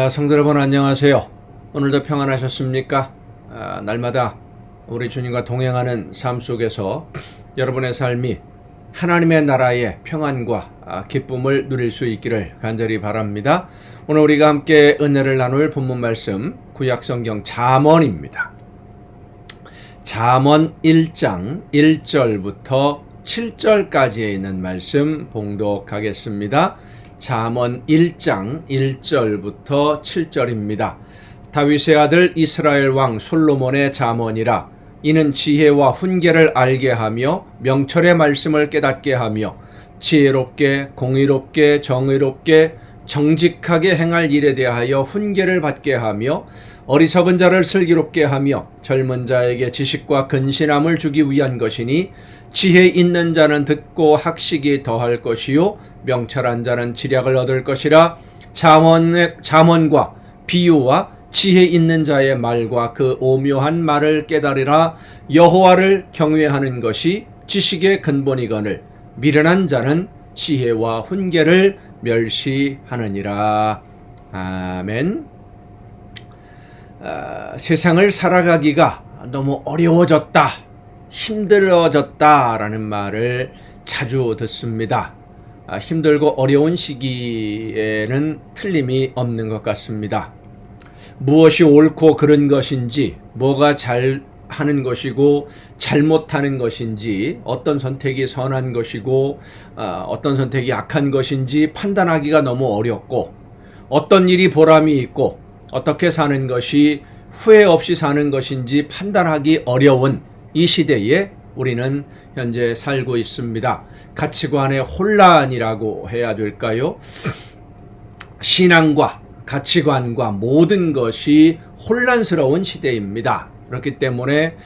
성도 여러분 안녕하세요. 오늘도 평안하셨습니까? 날마다 우리 주님과 동행하는 삶 속에서 여러분의 삶이 하나님의 나라의 평안과 기쁨을 누릴 수 있기를 간절히 바랍니다. 오늘 우리가 함께 은혜를 나눌 본문 말씀 구약성경 잠언입니다. 잠언 1장 1절부터 7절까지에 있는 말씀 봉독하겠습니다. 잠언 1장 1절부터 7절입니다. 다윗의 아들 이스라엘 왕 솔로몬의 잠언이라. 이는 지혜와 훈계를 알게 하며 명철의 말씀을 깨닫게 하며 지혜롭게 공의롭게 정의롭게 정직하게 행할 일에 대하여 훈계를 받게 하며 어리석은 자를 슬기롭게 하며 젊은 자에게 지식과 근신함을 주기 위한 것이니 지혜 있는 자는 듣고 학식이 더할 것이요 명철한 자는 지략을 얻을 것이라. 잠언과 비유와 지혜 있는 자의 말과 그 오묘한 말을 깨달으라. 여호와를 경외하는 것이 지식의 근본이거늘 미련한 자는 지혜와 훈계를 멸시하느니라. 아멘. 세상을 살아가기가 너무 어려워졌다, 힘들어졌다라는 말을 자주 듣습니다. 힘들고 어려운 시기에는 틀림이 없는 것 같습니다. 무엇이 옳고 그른 것인지, 뭐가 잘 하는 것이고 잘못하는 것인지, 어떤 선택이 선한 것이고 어떤 선택이 악한 것인지 판단하기가 너무 어렵고, 어떤 일이 보람이 있고 어떻게 사는 것이 후회 없이 사는 것인지 판단하기 어려운 이 시대에 우리는 현재 살고 있습니다. 가치관의 혼란이라고 해야 될까요? 신앙과 가치관과 모든 것이 혼란스러운 시대입니다. 그렇기 때문에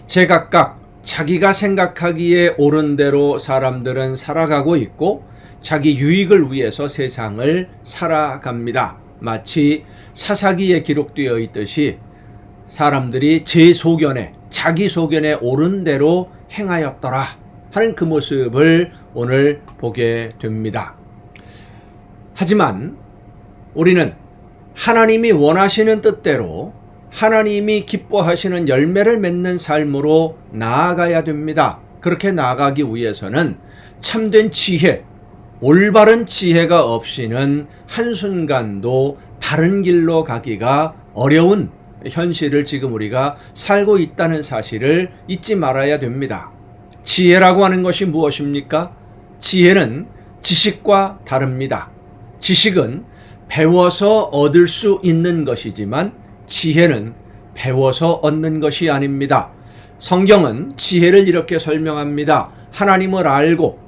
제각각 자기가 생각하기에 옳은 대로 사람들은 살아가고 있고 자기 유익을 위해서 세상을 살아갑니다. 마치 사사기에 기록되어 있듯이 사람들이 제 소견에, 자기 소견에 옳은 대로 행하였더라 하는 그 모습을 오늘 보게 됩니다. 하지만 우리는 하나님이 원하시는 뜻대로 하나님이 기뻐하시는 열매를 맺는 삶으로 나아가야 됩니다. 그렇게 나아가기 위해서는 참된 지혜, 올바른 지혜가 없이는 한순간도 바른 길로 가기가 어려운 현실을 지금 우리가 살고 있다는 사실을 잊지 말아야 됩니다. 지혜라고 하는 것이 무엇입니까? 지혜는 지식과 다릅니다. 지식은 배워서 얻을 수 있는 것이지만 지혜는 배워서 얻는 것이 아닙니다. 성경은 지혜를 이렇게 설명합니다. 하나님을 알고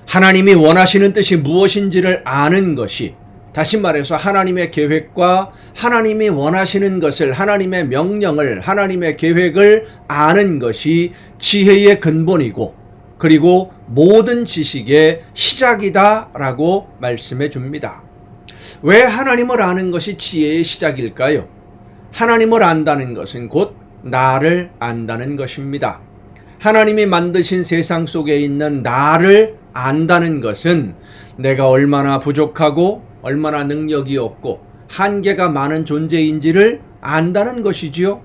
하나님이 원하시는 뜻이 무엇인지를 아는 것이, 다시 말해서 하나님의 계획과 하나님이 원하시는 것을, 하나님의 명령을, 하나님의 계획을 아는 것이 지혜의 근본이고 그리고 모든 지식의 시작이다라고 말씀해 줍니다. 왜 하나님을 아는 것이 지혜의 시작일까요? 하나님을 안다는 것은 곧 나를 안다는 것입니다. 하나님이 만드신 세상 속에 있는 나를 안다는 것은 내가 얼마나 부족하고 얼마나 능력이 없고 한계가 많은 존재인지를 안다는 것이지요.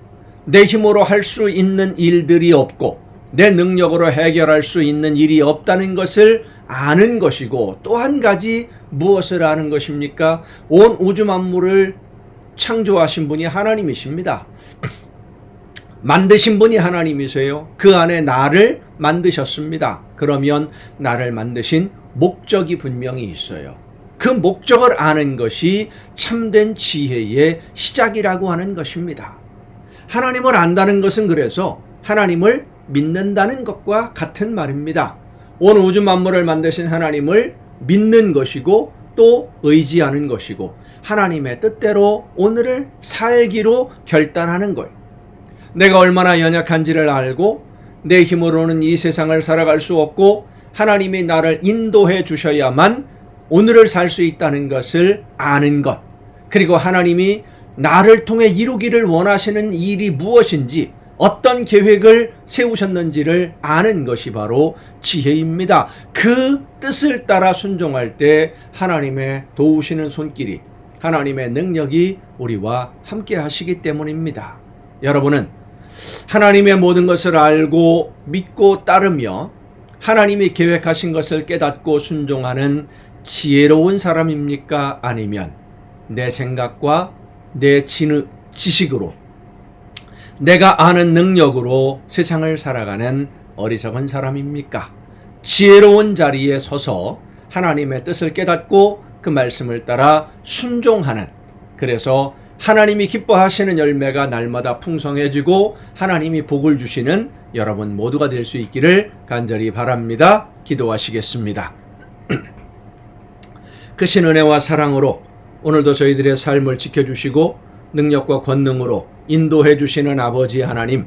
내 힘으로 할 수 있는 일들이 없고 내 능력으로 해결할 수 있는 일이 없다는 것을 아는 것이고, 또 한 가지 무엇을 아는 것입니까? 온 우주 만물을 창조하신 분이 하나님이십니다. 만드신 분이 하나님이세요. 그 안에 나를 만드셨습니다. 그러면 나를 만드신 목적이 분명히 있어요. 그 목적을 아는 것이 참된 지혜의 시작이라고 하는 것입니다. 하나님을 안다는 것은 그래서 하나님을 믿는다는 것과 같은 말입니다. 온 우주 만물을 만드신 하나님을 믿는 것이고 또 의지하는 것이고 하나님의 뜻대로 오늘을 살기로 결단하는 것. 내가 얼마나 연약한지를 알고 내 힘으로는 이 세상을 살아갈 수 없고 하나님이 나를 인도해 주셔야만 오늘을 살 수 있다는 것을 아는 것, 그리고 하나님이 나를 통해 이루기를 원하시는 일이 무엇인지, 어떤 계획을 세우셨는지를 아는 것이 바로 지혜입니다. 그 뜻을 따라 순종할 때 하나님의 도우시는 손길이, 하나님의 능력이 우리와 함께 하시기 때문입니다. 여러분은 하나님의 모든 것을 알고 믿고 따르며 하나님이 계획하신 것을 깨닫고 순종하는 지혜로운 사람입니까? 아니면 내 생각과 내 지식으로 내가 아는 능력으로 세상을 살아가는 어리석은 사람입니까? 지혜로운 자리에 서서 하나님의 뜻을 깨닫고 그 말씀을 따라 순종하는, 그래서 하나님이 기뻐하시는 열매가 날마다 풍성해지고 하나님이 복을 주시는 여러분 모두가 될 수 있기를 간절히 바랍니다. 기도하시겠습니다. 크신 은혜와 사랑으로 오늘도 저희들의 삶을 지켜주시고 능력과 권능으로 인도해 주시는 아버지 하나님,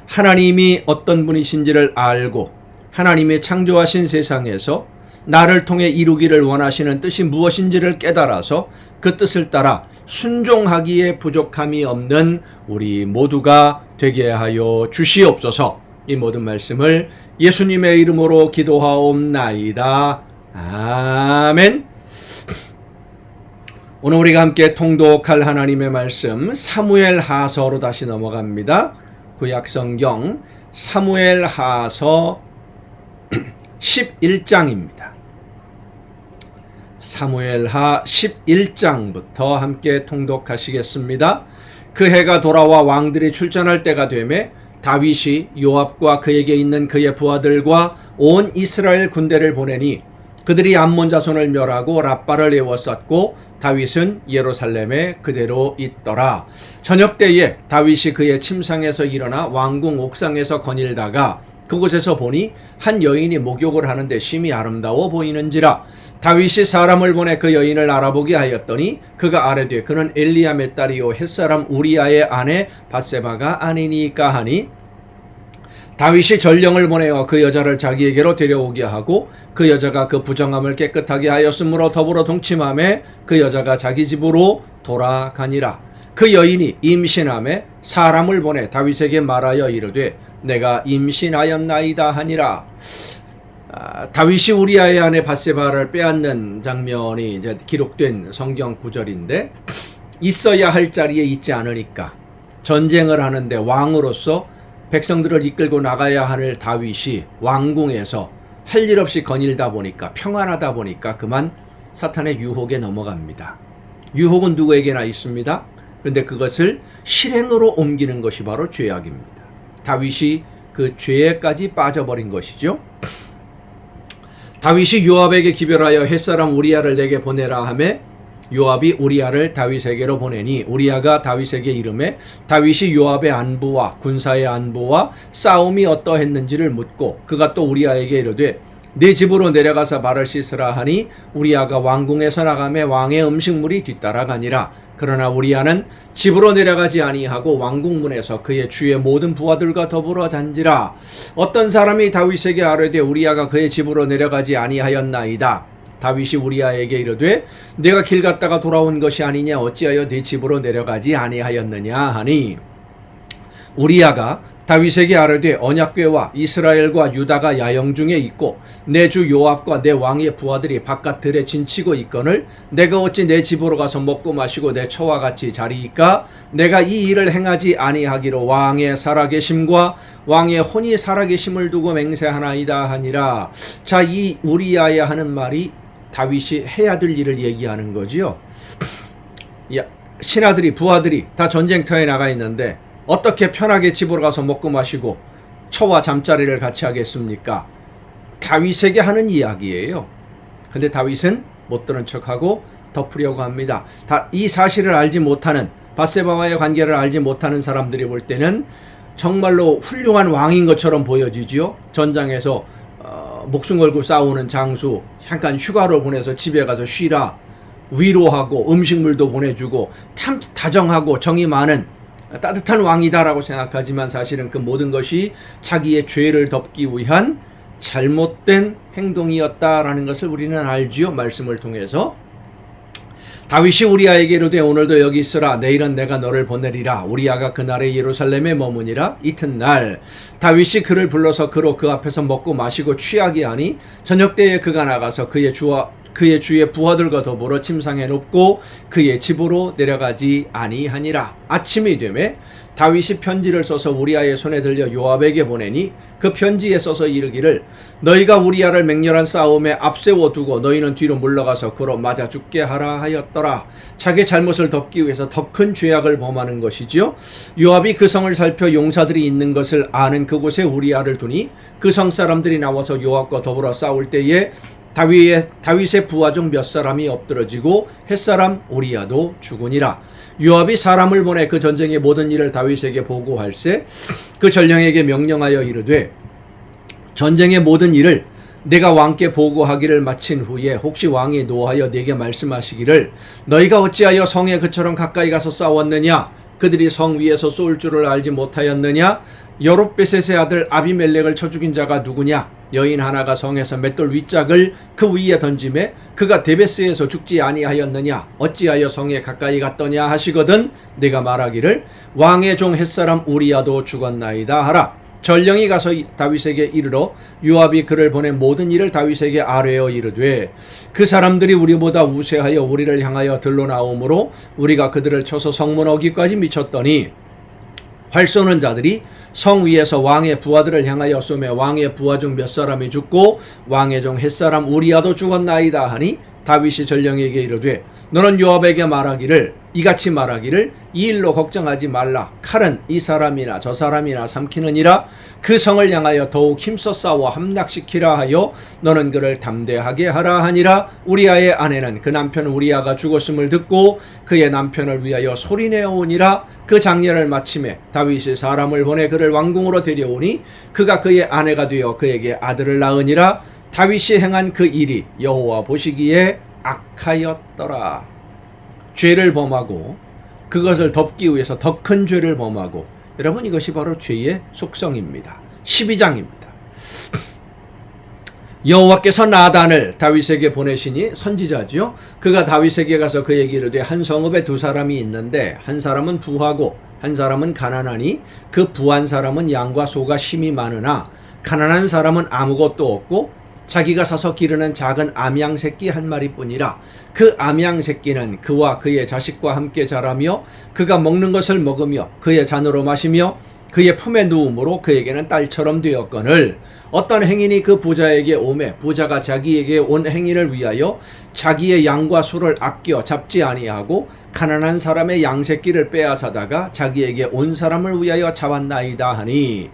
하나님이 어떤 분이신지를 알고 하나님이 창조하신 세상에서 나를 통해 이루기를 원하시는 뜻이 무엇인지를 깨달아서 그 뜻을 따라 순종하기에 부족함이 없는 우리 모두가 되게 하여 주시옵소서. 이 모든 말씀을 예수님의 이름으로 기도하옵나이다. 아멘. 오늘 우리가 함께 통독할 하나님의 말씀 사무엘하서로 다시 넘어갑니다. 구약성경 사무엘하서 11장입니다. 사무엘하 11장부터 함께 통독하시겠습니다. 그 해가 돌아와 왕들이 출전할 때가 되매 다윗이 요압과 그에게 있는 그의 부하들과 온 이스라엘 군대를 보내니 그들이 암몬 자손을 멸하고 랍바를 에워쌌고 다윗은 예루살렘에 그대로 있더라. 저녁 때에 다윗이 그의 침상에서 일어나 왕궁 옥상에서 거닐다가 그곳에서 보니 한 여인이 목욕을 하는데 심히 아름다워 보이는지라. 다윗이 사람을 보내 그 여인을 알아보게 하였더니 그가 아뢰되 그는 엘리야의 딸이요 햇사람 우리아의 아내 밧세바가 아니니까 하니, 다윗이 전령을 보내어 그 여자를 자기에게로 데려오게 하고 그 여자가 그 부정함을 깨끗하게 하였으므로 더불어 동침하매 그 여자가 자기 집으로 돌아가니라. 그 여인이 임신함에 사람을 보내 다윗에게 말하여 이르되 내가 임신하였나이다 하니라. 다윗이 우리아의 아내 밧세바를 빼앗는 장면이 이제 기록된 성경 구절인데, 있어야 할 자리에 있지 않으니까 전쟁을 하는데 왕으로서 백성들을 이끌고 나가야 할 다윗이 왕궁에서 할 일 없이 거닐다 보니까, 평안하다 보니까 그만 사탄의 유혹에 넘어갑니다. 유혹은 누구에게나 있습니다. 그런데 그것을 실행으로 옮기는 것이 바로 죄악입니다. 다윗이 그 죄에까지 빠져버린 것이죠. 다윗이 요압에게 기별하여 햇사람 우리아를 내게 보내라 하매 요압이 우리아를 다윗에게로 보내니 우리아가 다윗에게 이르매 다윗이 요압의 안부와 군사의 안부와 싸움이 어떠했는지를 묻고 그가 또 우리아에게 이르되 네 집으로 내려가서 발을 씻으라 하니 우리아가 왕궁에서 나가매 왕의 음식물이 뒤따라가니라. 그러나 우리아는 집으로 내려가지 아니하고 왕궁문에서 그의 주의 모든 부하들과 더불어 잔지라. 어떤 사람이 다윗에게 아뢰되 우리아가 그의 집으로 내려가지 아니하였나이다. 다윗이 우리아에게 이르되 내가 길 갔다가 돌아온 것이 아니냐 어찌하여 네 집으로 내려가지 아니하였느냐 하니, 우리아가 다윗에게 아뢰되 언약궤와 이스라엘과 유다가 야영 중에 있고 내 주 요압과 내 왕의 부하들이 바깥 들에 진치고 있거늘 내가 어찌 내 집으로 가서 먹고 마시고 내 처와 같이 자리이까? 내가 이 일을 행하지 아니하기로 왕의 살아계심과 왕의 혼이 살아계심을 두고 맹세하나이다 하니라. 자, 이 우리아야 하는 말이 다윗이 해야 될 일을 얘기하는 거지요. 신하들이 부하들이 다 전쟁터에 나가 있는데 어떻게 편하게 집으로 가서 먹고 마시고 처와 잠자리를 같이 하겠습니까? 다윗에게 하는 이야기예요. 근데 다윗은 못 들은 척하고 덮으려고 합니다. 이 사실을 알지 못하는, 밧세바와의 관계를 알지 못하는 사람들이 볼 때는 정말로 훌륭한 왕인 것처럼 보여지지요. 전장에서 목숨 걸고 싸우는 장수 잠깐 휴가로 보내서 집에 가서 쉬라, 위로하고 음식물도 보내주고 참 다정하고 정이 많은 따뜻한 왕이다라고 생각하지만 사실은 그 모든 것이 자기의 죄를 덮기 위한 잘못된 행동이었다라는 것을 우리는 알지요. 말씀을 통해서. 다윗이 우리아에게 이르되 오늘도 여기 있으라. 내일은 내가 너를 보내리라. 우리아가 그날에 예루살렘에 머무니라. 이튿날 다윗이 그를 불러서 그로 그 앞에서 먹고 마시고 취하게 하니 저녁 때에 그가 나가서 그의 그의 주의 부하들과 더불어 침상에 눕고 그의 집으로 내려가지 아니하니라. 아침이 되매 다윗이 편지를 써서 우리아의 손에 들려 요압에게 보내니 그 편지에 써서 이르기를 너희가 우리아를 맹렬한 싸움에 앞세워 두고 너희는 뒤로 물러가서 그로 맞아 죽게 하라 하였더라. 자기의 잘못을 덮기 위해서 더 큰 죄악을 범하는 것이지요. 요압이 그 성을 살펴 용사들이 있는 것을 아는 그곳에 우리아를 두니 그 성 사람들이 나와서 요압과 더불어 싸울 때에 다윗의 부하 중 몇 사람이 엎드러지고 햇사람 우리아도 죽으니라. 요압이 사람을 보내 그 전쟁의 모든 일을 다윗에게 보고할세 그 전령에게 명령하여 이르되 전쟁의 모든 일을 내가 왕께 보고하기를 마친 후에 혹시 왕이 노하여 네게 말씀하시기를 너희가 어찌하여 성에 그처럼 가까이 가서 싸웠느냐 그들이 성 위에서 쏠 줄을 알지 못하였느냐 여롯베셋의 아들 아비멜렉을 쳐 죽인 자가 누구냐 여인 하나가 성에서 맷돌 윗짝을 그 위에 던짐에 그가 데베스에서 죽지 아니하였느냐 어찌하여 성에 가까이 갔더냐 하시거든 내가 말하기를 왕의 종 햇사람 우리아도 죽었나이다 하라. 전령이 가서 다윗에게 이르러 요압이 그를 보낸 모든 일을 다윗에게 아뢰어 이르되 그 사람들이 우리보다 우세하여 우리를 향하여 들러 나오므로 우리가 그들을 쳐서 성문 어기까지 미쳤더니 활 쏘는 자들이 성 위에서 왕의 부하들을 향하여 쏘매 왕의 부하 중 몇 사람이 죽고 왕의 종 햇사람 우리아도 죽었나이다 하니 다윗이 전령에게 이르되 너는 요압에게 말하기를 이같이 말하기를 이 일로 걱정하지 말라. 칼은 이 사람이나 저 사람이나 삼키느니라. 그 성을 향하여 더욱 힘써 싸워 함락시키라 하여 너는 그를 담대하게 하라 하니라. 우리아의 아내는 그 남편 우리아가 죽었음을 듣고 그의 남편을 위하여 소리내어오니라. 그 장례를 마침에 다윗이 사람을 보내 그를 왕궁으로 데려오니 그가 그의 아내가 되어 그에게 아들을 낳으니라. 다윗이 행한 그 일이 여호와 보시기에 악하였더라. 죄를 범하고 그것을 덮기 위해서 더 큰 죄를 범하고 여러분 이것이 바로 죄의 속성입니다. 12장입니다. 여호와께서 나단을 다윗에게 보내시니 선지자지요. 그가 다윗에게 가서 그에게 이르되 한 성읍에 두 사람이 있는데 한 사람은 부하고 한 사람은 가난하니 그 부한 사람은 양과 소가 심이 많으나 가난한 사람은 아무것도 없고 자기가 사서 기르는 작은 암양 새끼 한 마리뿐이라. 그 암양 새끼는 그와 그의 자식과 함께 자라며 그가 먹는 것을 먹으며 그의 잔으로 마시며 그의 품에 누움으로 그에게는 딸처럼 되었거늘 어떤 행인이 그 부자에게 오매 부자가 자기에게 온 행인을 위하여 자기의 양과 소를 아껴 잡지 아니하고 가난한 사람의 양새끼를 빼앗아다가 자기에게 온 사람을 위하여 잡았나이다 하니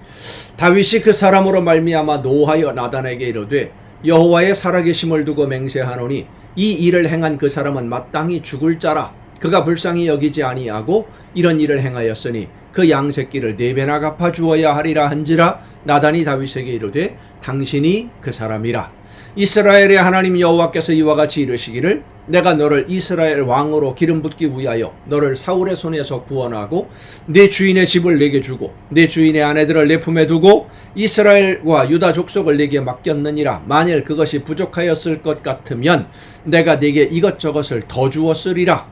다윗이 그 사람으로 말미암아 노하여 나단에게 이르되 여호와의 살아계심을 두고 맹세하노니 이 일을 행한 그 사람은 마땅히 죽을 자라. 그가 불쌍히 여기지 아니하고 이런 일을 행하였으니 그 양새끼를 4배나 갚아 주어야 하리라 한지라. 나단이 다윗에게 이르되 당신이 그 사람이라. 이스라엘의 하나님 여호와께서 이와 같이 이르시기를 내가 너를 이스라엘 왕으로 기름 붓기 위하여 너를 사울의 손에서 구원하고 내 주인의 집을 내게 주고 내 주인의 아내들을 내 품에 두고 이스라엘과 유다 족속을 내게 맡겼느니라. 만일 그것이 부족하였을 것 같으면 내가 네게 이것저것을 더 주었으리라.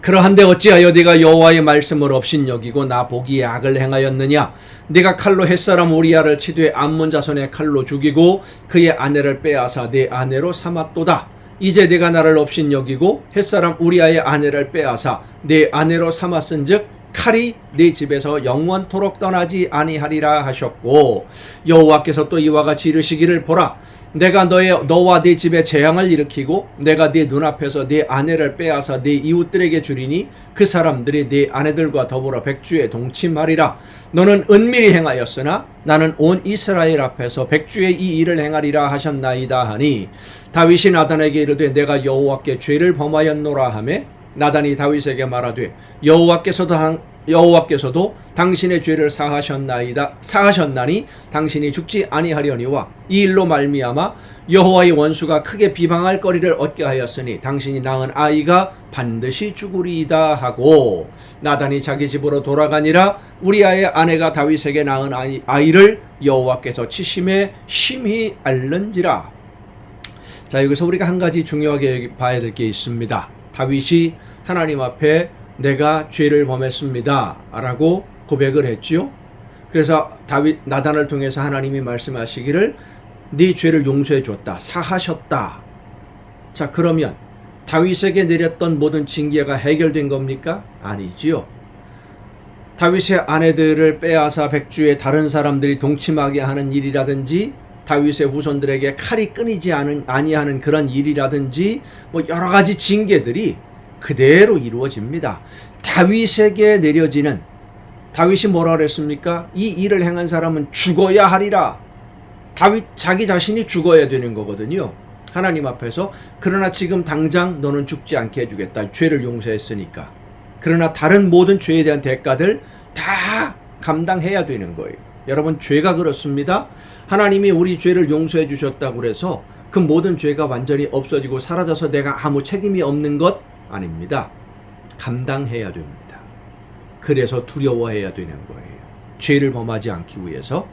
그러한데 어찌하여 네가 여호와의 말씀을 업신여기고 나 보기에 악을 행하였느냐. 네가 칼로 햇사람 우리아를 치되 암몬 자손의 칼로 죽이고 그의 아내를 빼앗아 내 아내로 삼았도다. 이제 네가 나를 업신여기고 햇사람 우리아의 아내를 빼앗아 내 아내로 삼았은즉 칼이 네 집에서 영원토록 떠나지 아니하리라 하셨고 여호와께서 또 이와 같이 이르시기를 보라 내가 너와 네 집에 재앙을 일으키고 내가 네 눈앞에서 네 아내를 빼앗아 네 이웃들에게 주리니 그 사람들이 네 아내들과 더불어 백주에 동침하리라. 너는 은밀히 행하였으나 나는 온 이스라엘 앞에서 백주에 이 일을 행하리라 하셨나이다 하니 다윗이 나단에게 이르되 내가 여호와께 죄를 범하였노라 하매 나단이 다윗에게 말하되 여호와께서도 당신의 죄를 사하셨나니 당신이 죽지 아니하려니와 이 일로 말미암아 여호와의 원수가 크게 비방할 거리를 얻게 하였으니 당신이 낳은 아이가 반드시 죽으리이다 하고 나단이 자기 집으로 돌아가니라. 우리아의 아내가 다윗에게 낳은 아이를 여호와께서 치심에 심히 앓는지라. 자, 여기서 우리가 한 가지 중요하게 봐야 될 게 있습니다. 다윗이 하나님 앞에 내가 죄를 범했습니다 라고 고백을 했지요. 그래서 나단을 통해서 하나님이 말씀하시기를 네 죄를 용서해 줬다, 사하셨다. 자, 그러면 다윗에게 내렸던 모든 징계가 해결된 겁니까? 아니지요. 다윗의 아내들을 빼앗아 백주에 다른 사람들이 동침하게 하는 일이라든지, 다윗의 후손들에게 칼이 끊이지 아니하는 그런 일이라든지, 뭐 여러 가지 징계들이 그대로 이루어집니다. 다윗에게 내려지는, 다윗이 뭐라 그랬습니까? 이 일을 행한 사람은 죽어야 하리라. 다윗 자기 자신이 죽어야 되는 거거든요, 하나님 앞에서. 그러나 지금 당장 너는 죽지 않게 해주겠다, 죄를 용서했으니까. 그러나 다른 모든 죄에 대한 대가들 다 감당해야 되는 거예요. 여러분, 죄가 그렇습니다. 하나님이 우리 죄를 용서해 주셨다고 그래서 그 모든 죄가 완전히 없어지고 사라져서 내가 아무 책임이 없는 것 아닙니다. 감당해야 됩니다. 그래서 두려워해야 되는 거예요, 죄를 범하지 않기 위해서.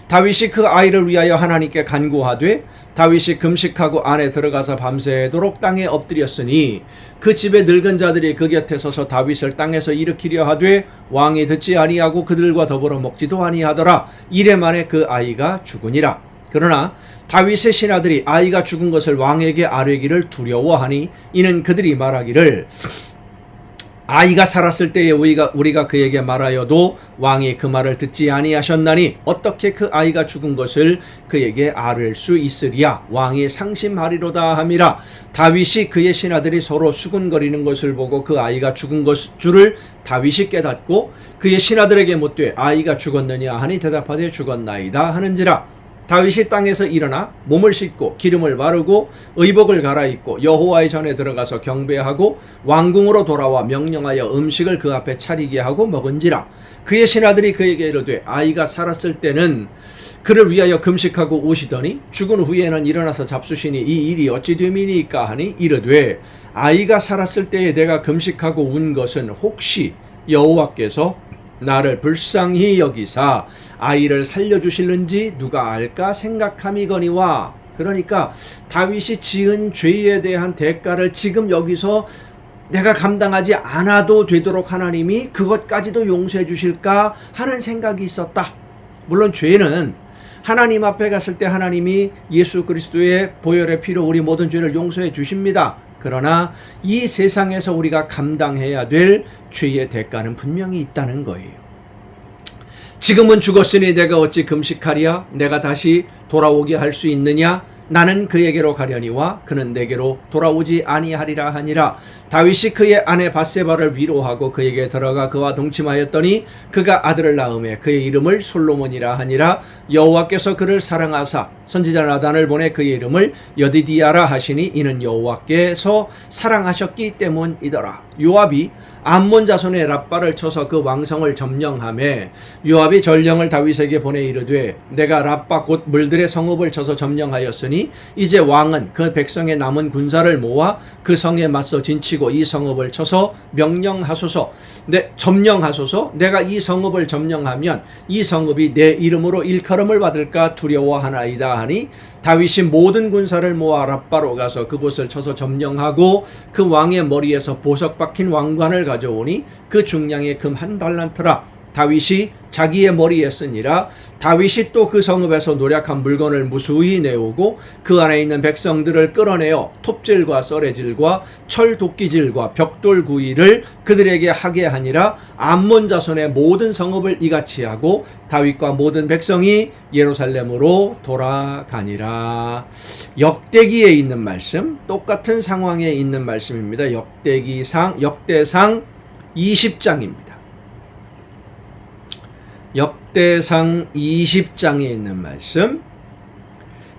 다윗이 그 아이를 위하여 하나님께 간구하되, 다윗이 금식하고 안에 들어가서 밤새도록 땅에 엎드렸으니 그 집의 늙은 자들이 그 곁에 서서 다윗을 땅에서 일으키려 하되 왕이 듣지 아니하고 그들과 더불어 먹지도 아니하더라. 이래 만에 그 아이가 죽으니라. 그러나 다윗의 신하들이 아이가 죽은 것을 왕에게 아뢰기를 두려워하니, 이는 그들이 말하기를 아이가 살았을 때에 우리가 그에게 말하여도 왕이 그 말을 듣지 아니하셨나니 어떻게 그 아이가 죽은 것을 그에게 아뢰 수 있으리야. 왕이 상심하리로다 함이라. 다윗이 그의 신하들이 서로 수군거리는 것을 보고 그 아이가 죽은 줄을 다윗이 깨닫고 그의 신하들에게 묻되 아이가 죽었느냐 하니 대답하되 죽었나이다 하는지라. 다윗이 땅에서 일어나 몸을 씻고 기름을 바르고 의복을 갈아입고 여호와의 전에 들어가서 경배하고 왕궁으로 돌아와 명령하여 음식을 그 앞에 차리게 하고 먹은지라. 그의 신하들이 그에게 이르되 아이가 살았을 때는 그를 위하여 금식하고 우시더니 죽은 후에는 일어나서 잡수시니 이 일이 어찌 됨이니까 하니, 이르되 아이가 살았을 때에 내가 금식하고 운 것은 혹시 여호와께서 나를 불쌍히 여기사 아이를 살려주실는지 누가 알까 생각함이거니와. 그러니까 다윗이 지은 죄에 대한 대가를 지금 여기서 내가 감당하지 않아도 되도록 하나님이 그것까지도 용서해 주실까 하는 생각이 있었다. 물론 죄는 하나님 앞에 갔을 때 하나님이 예수 그리스도의 보혈의 피로 우리 모든 죄를 용서해 주십니다. 그러나 이 세상에서 우리가 감당해야 될 죄의 대가는 분명히 있다는 거예요. 지금은 죽었으니 내가 어찌 금식하리야? 내가 다시 돌아오게 할 수 있느냐? 나는 그에게로 가려니와 그는 내게로 돌아오지 아니하리라 하니라. 다윗이 그의 아내 밧세바를 위로하고 그에게 들어가 그와 동침하였더니 그가 아들을 낳음에 그의 이름을 솔로몬이라 하니라. 여호와께서 그를 사랑하사 선지자 나단을 보내 그의 이름을 여디디아라 하시니 이는 여호와께서 사랑하셨기 때문이더라. 요압이 암몬 자손의 랍바를 쳐서 그 왕성을 점령하매 요압이 전령을 다윗에게 보내 이르되 내가 랍바 곧 물들의 성읍을 쳐서 점령하였으니 이제 왕은 그 백성의 남은 군사를 모아 그 성에 맞서 진치고 이 성읍을 쳐서 명령하소서. 점령하소서. 내가 이 성읍을 점령하면 이 성읍이 내 이름으로 일컬음을 받을까 두려워하나이다 하니, 다윗이 모든 군사를 모아 랍바로 가서 그곳을 쳐서 점령하고 그 왕의 머리에서 보석 박힌 왕관을 가져오니 그 중량의 금 1달란트라. 다윗이 자기의 머리에 쓰니라. 다윗이 또 그 성읍에서 노략한 물건을 무수히 내오고 그 안에 있는 백성들을 끌어내어 톱질과 썰애질과 철도끼질과 벽돌 구이를 그들에게 하게 하니라. 암몬 자손의 모든 성읍을 이같이 하고 다윗과 모든 백성이 예루살렘으로 돌아가니라. 역대기에 있는 말씀, 똑같은 상황에 있는 말씀입니다. 역대상 20장입니다. 역대상 20장에 있는 말씀.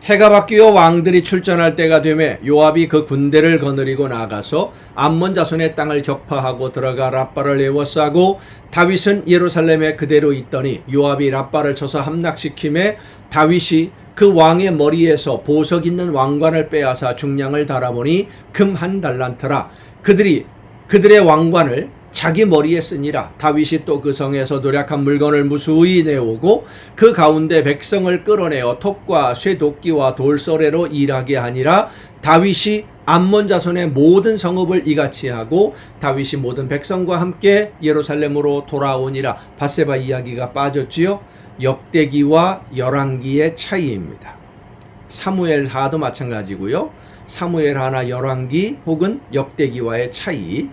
해가 바뀌어 왕들이 출전할 때가 되매 요압이 그 군대를 거느리고 나가서 암몬 자손의 땅을 격파하고 들어가 랍바를 에워싸고 다윗은 예루살렘에 그대로 있더니 요압이 랍바를 쳐서 함락시킴에 다윗이 그 왕의 머리에서 보석 있는 왕관을 빼앗아 중량을 달아보니 금 1달란트라. 그들의 왕관을 자기 머리에 쓰니라. 다윗이 또 그 성에서 노략한 물건을 무수히 내오고 그 가운데 백성을 끌어내어 톱과 쇠도끼와 돌서래로 일하게 하니라. 다윗이 암몬 자손의 모든 성읍을 이같이 하고 다윗이 모든 백성과 함께 예루살렘으로 돌아오니라. 밧세바 이야기가 빠졌지요. 역대기와 열왕기의 차이입니다. 사무엘하도 마찬가지고요. 사무엘하나 열왕기 혹은 역대기와의 차이.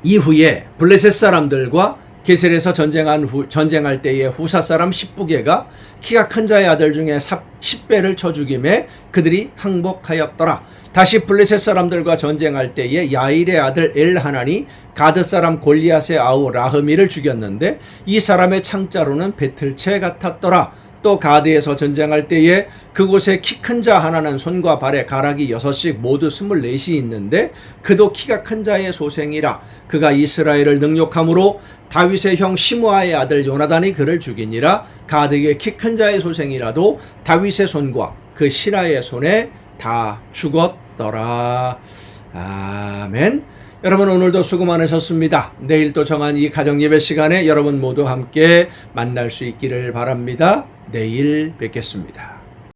이후에 블레셋 사람들과 게셀에서 전쟁할 때에 후사 사람 10부계가 키가 큰 자의 아들 중에 10배를 쳐 죽임에 그들이 항복하였더라. 다시 블레셋 사람들과 전쟁할 때에 야일의 아들 엘하난이 가드 사람 골리앗의 아우 라흐미를 죽였는데 이 사람의 창자로는 배틀채 같았더라. 또 가드에서 전쟁할 때에 그곳에 키 큰 자 하나는 손과 발에 가락이 6씩 모두 24이 있는데 그도 키가 큰 자의 소생이라. 그가 이스라엘을 능욕함으로 다윗의 형 시므아의 아들 요나단이 그를 죽이니라. 가드의 키 큰 자의 소생이라도 다윗의 손과 그 신하의 손에 다 죽었더라. 아멘. 여러분 오늘도 수고 많으셨습니다. 내일 또 정한 이 가정예배 시간에 여러분 모두 함께 만날 수 있기를 바랍니다. 내일 뵙겠습니다.